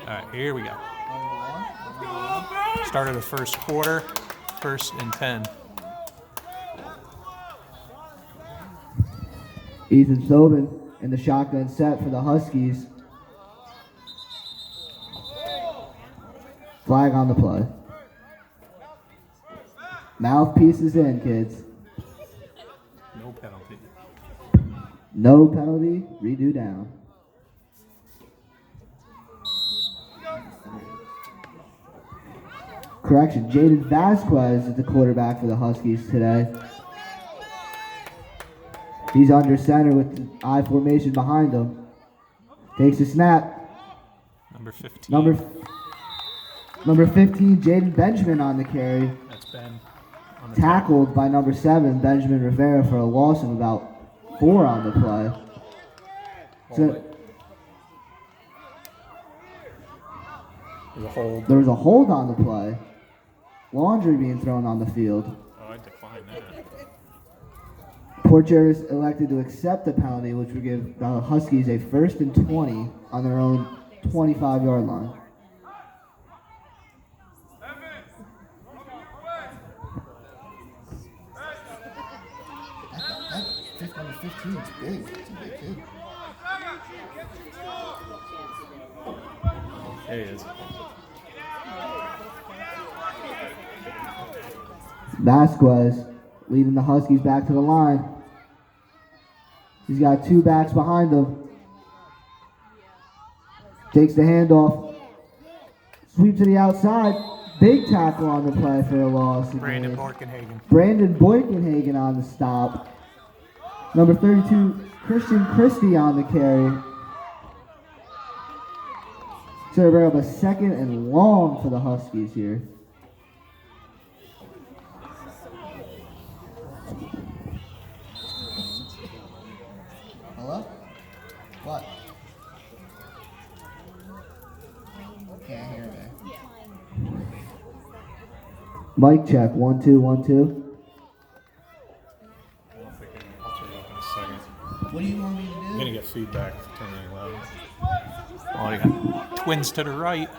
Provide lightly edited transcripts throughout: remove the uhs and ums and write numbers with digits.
All right, here we go. Start of the first quarter, 1st and 10. Ethan Sobin in the shotgun set for the Huskies. Flag on the play. Mouthpiece is in, kids. No penalty. No penalty. Redo down. Correction, Jaden Vasquez is the quarterback for the Huskies today. He's under center with the I formation behind him. Takes a snap. Number 15. Number 15, Jaden Benjamin on the carry. That's Ben. Tackled by number 7, Benjamin Rivera, for a loss of about 4 on the play. There was a hold on the play. Laundry being thrown on the field. Oh, I decline that. Port Jervis elected to accept the penalty, which would give the Huskies a 1st and 20 on their own 25-yard line. That number 15 is big. It's a big kid. There he is. Vasquez leading the Huskies back to the line. He's got 2 backs behind him. Takes the handoff. Sweep to the outside. Big tackle on the play for a loss. Brandon Boykenhagen on the stop. Number 32, Christian Christie on the carry. So they bring up a 2nd and long for the Huskies here. Hello? What? Can't hear me. Mic check, 1 2 1 2. What do you want me to do? I'm gonna get feedback. Turning loud. Oh, you got twins to the right.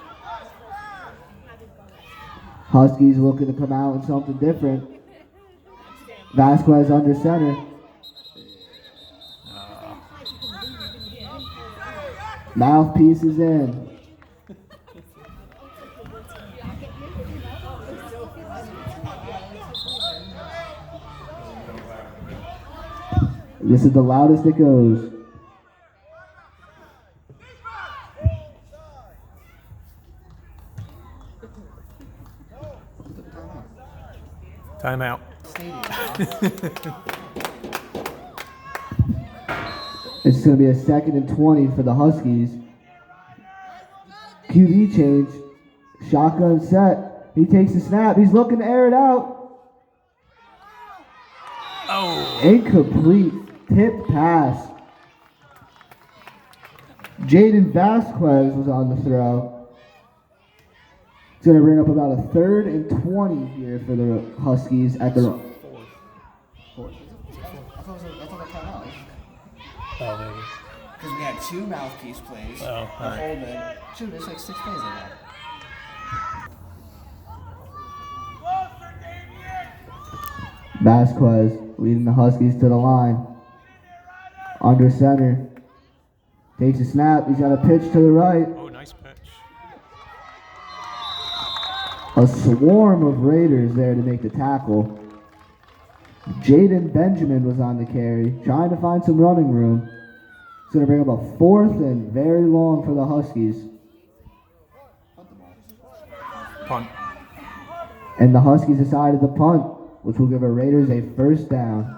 Huskies looking to come out with something different. Vasquez under center. Mouthpiece is in. This is the loudest it goes. Timeout. It's going to be a 2nd and 20 for the Huskies. QB change. Shotgun set. He takes the snap. He's looking to air it out. Oh. Incomplete. Tip pass. Jaden Vasquez was on the throw. It's going to bring up about a 3rd and 20 here for the Huskies at the... Fourth. I thought that came out. Oh, maybe. Because we had 2 mouthpiece plays. Oh, all right. Shoot, there's like 6 plays in that. Vasquez leading the Huskies to the line. Under center. Takes a snap. He's got a pitch to the right. Oh, nice pitch. A swarm of Raiders there to make the tackle. Jaden Benjamin was on the carry, trying to find some running room. It's going to bring up a 4th and very long for the Huskies. Punt. And the Huskies decided to punt, which will give the Raiders a 1st down.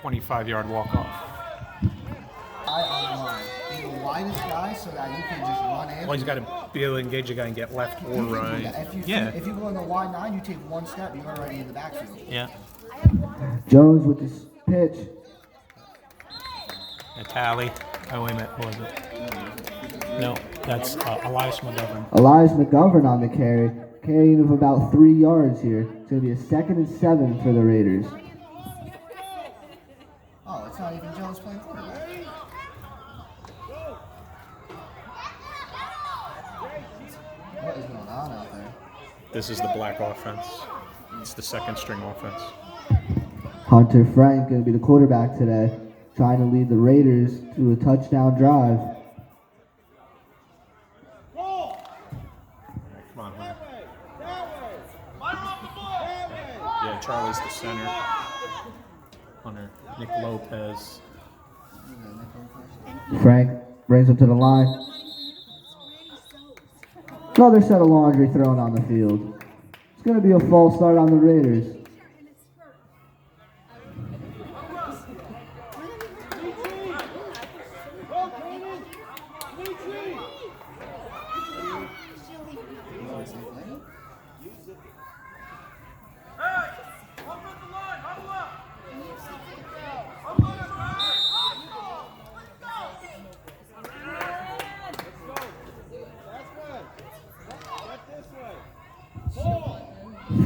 25-yard walk-off. Guy on the line. Be the widest guy so that you can just run in. Well, he's got to be able to engage a guy and get left or right. If you go in the wide 9, you take 1 step, you're already in the backfield. Yeah. Jones with this pitch. A tally. Oh, wait a minute. What was it? No, that's Elias McGovern. Elias McGovern on the carry. Carrying of about 3 yards here. It's going to be a 2nd and 7 for the Raiders. Oh, it's not even Jones playing quarterback. This is the black offense. It's the second string offense. Hunter Frank going to be the quarterback today, trying to lead the Raiders to a touchdown drive. Come on, Hunter. Yeah, Charlie's the center. Hunter, Nick Lopez. Frank brings him to the line. Another set of laundry thrown on the field. It's going to be a false start on the Raiders.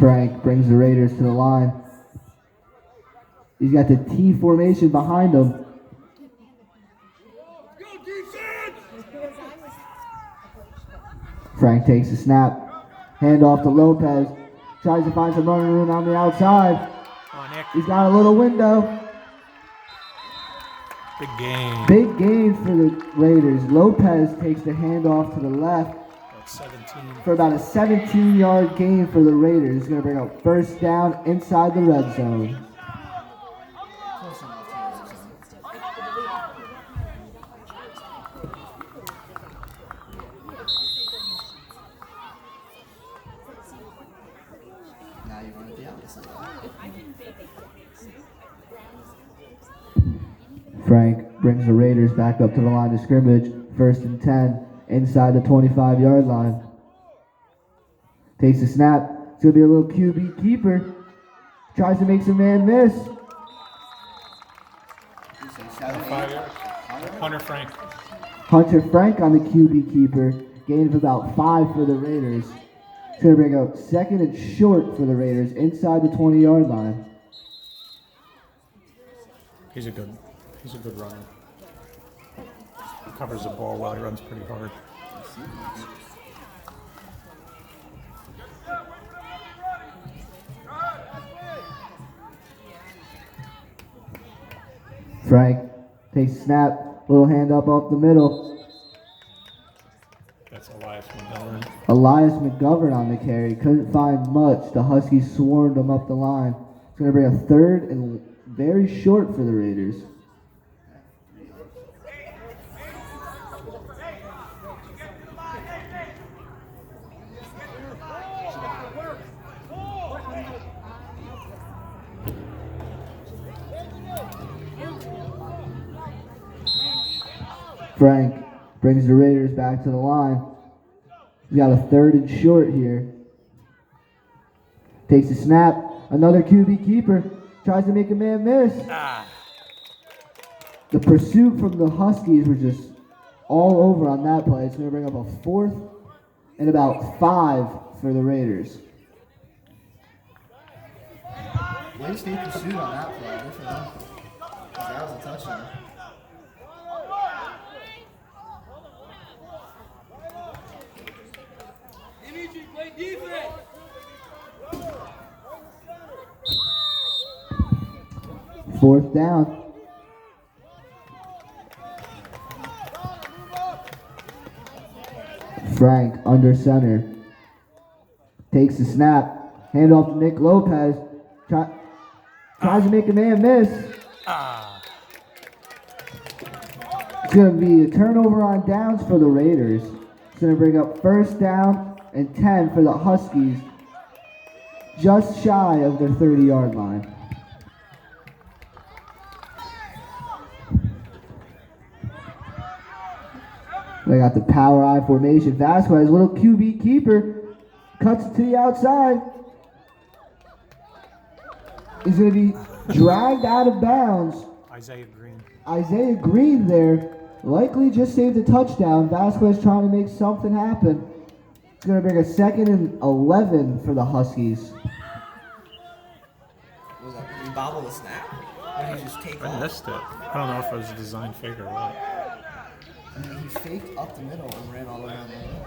Frank brings the Raiders to the line. He's got the T formation behind him. Frank takes the snap. Hand off to Lopez. Tries to find some running room on the outside. He's got a little window. Big game. Big gain for the Raiders. Lopez takes the handoff to the left. 17. For about a 17-yard gain for the Raiders. It's going to bring up first down inside the red zone. Now you want to be opposite. Frank brings the Raiders back up to the line of scrimmage. First and 10 inside the 25-yard line. Takes a snap. It's going to be a little QB keeper. Tries to make some man miss. 5 yards. Hunter Frank. Hunter Frank on the QB keeper. Gain of about 5 for the Raiders. It's going to bring up second and short for the Raiders inside the 20-yard line. He's a good runner. Covers the ball well. He runs pretty hard. Frank takes a snap. Little hand up the middle. That's Elias McGovern. Elias McGovern on the carry. Couldn't find much. The Huskies swarmed him up the line. It's going to bring a third and very short for the Raiders. Frank brings the Raiders back to the line. We got a third and short here. Takes a snap. Another QB keeper. Tries to make a man miss. The pursuit from the Huskies were just all over on that play. It's going to bring up a fourth and about 5 for the Raiders. Way to stay pursuit on that play. Good for them. That was a touchdown. Fourth down. Frank under center. Takes the snap. Hand off to Nick Lopez. Tries to make a man miss. It's going to be a turnover on downs for the Raiders. It's going to bring up first down and 10 for the Huskies. Just shy of their 30-yard line. They got the power I formation. Vasquez, little QB keeper, cuts it to the outside. He's going to be dragged out of bounds. Isaiah Green there, likely just saved a touchdown. Vasquez trying to make something happen. It's going to bring a second and 11 for the Huskies. Was that, did he bobble the snap? Or did he just take I off? missed it. I don't know if it was a design fake or what. I mean, he faked up the middle and ran all the way around the middle.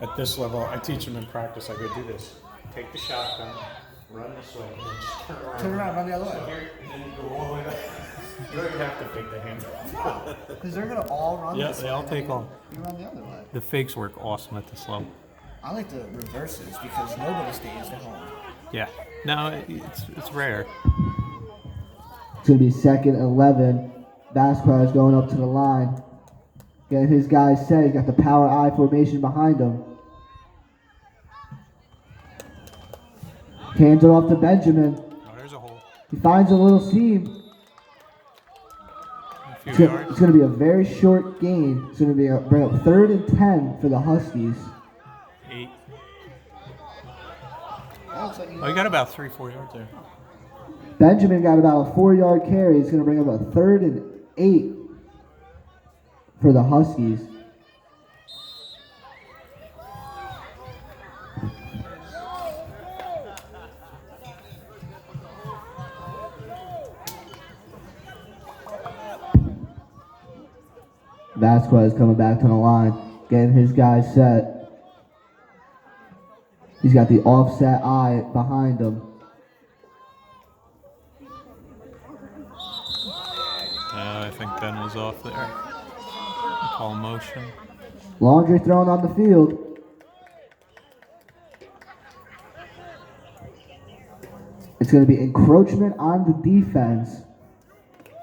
At this level, I teach them in practice. I go do this. Take the shotgun, run this way, and then just turn around. Turn around, run the other way. Here, and then you go all the way back. You don't even have to fake the hand. Because they're gonna all run Yeah, this way. they all and then take off. You run the other way. The fakes work awesome at this level. I like the reverses because nobody stays at home. Yeah. No, it's rare. It's going to be 2nd and 11. Vasquez going up to the line. Getting his guys set. He's got the power I formation behind him. Hands it off to Benjamin. Oh, there's a hole. He finds a little seam. A few yards. It's going to be a very short game. It's going to be bring up 3rd and 10 for the Huskies. 8. Oh, You got about 3-4 yards there. Benjamin got about a 4-yard carry. It's going to bring up a 3rd and 8 for the Huskies. Vasquez coming back to the line, getting his guys set. He's got the offset eye behind him. I think Ben was off there. Call motion. Laundry thrown on the field. It's going to be encroachment on the defense.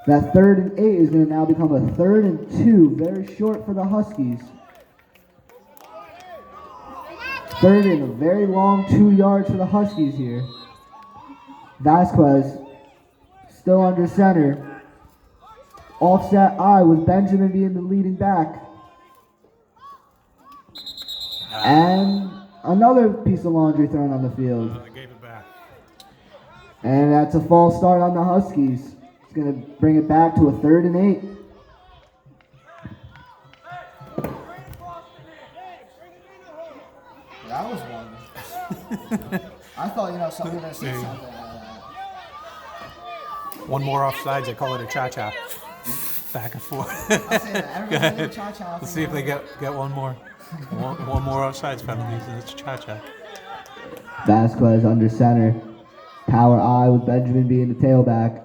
That 3rd and 8 is going to now become a 3rd and 2, very short for the Huskies. 3rd and a very long 2 yards for the Huskies here. Vasquez still under center. Offset eye with Benjamin being the leading back. And another piece of laundry thrown on the field. I gave it back. And that's a false start on the Huskies. It's going to bring it back to a 3rd and 8. that was one. I thought, something was going to say something like that. One more offsides. They call it a cha-cha. Back and forth. I say that. Everyone's doing cha-cha. Let's see if they get one more. One more offsides penalties, and it's cha-cha. Vasquez under center. Power eye with Benjamin being the tailback.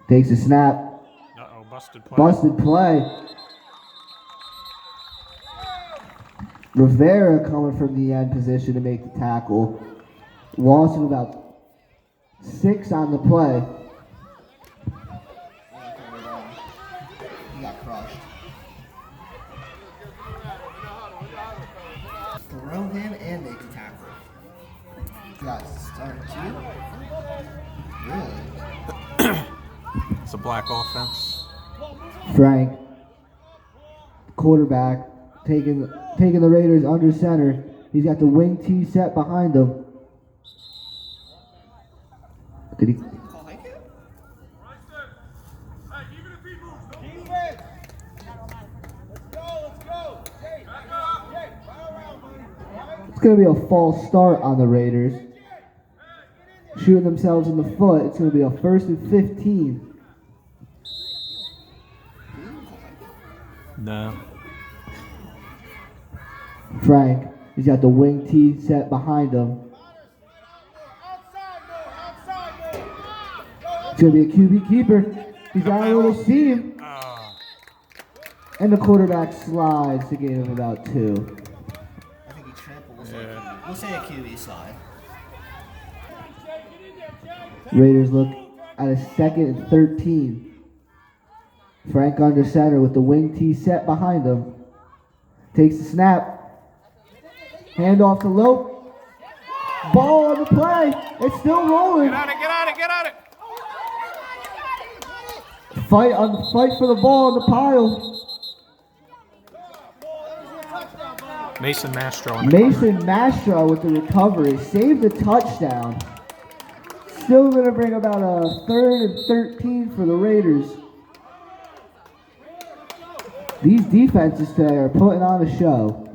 Takes a snap. Uh-oh, busted play. Busted play. Rivera coming from the end position to make the tackle. Loss of about 6 on the play. He got crushed. Throw him and make the tackle. You got started too? Really? It's a black offense. Frank, quarterback, taking the Raiders under center. He's got the wing tee set behind him. Did he? It's going to be a false start on the Raiders. Shooting themselves in the foot. It's going to be a 1st and 15. No. Frank, he's got the wing tee set behind him. It's going to be a QB keeper. He's got a little seam. And the quarterback slides to gain him about 2. I think he trampled. We'll say a QB slide. Raiders look at a 2nd and 13. Frank under center with the wing tee set behind him. Takes the snap. Hand off to Lope. Ball on the play. It's still rolling. Get on it. Fight for the ball on the pile. Mason Mastro. Mason Mastro with the recovery. Saved the touchdown. Still going to bring about a 3rd and 13 for the Raiders. These defenses today are putting on a show.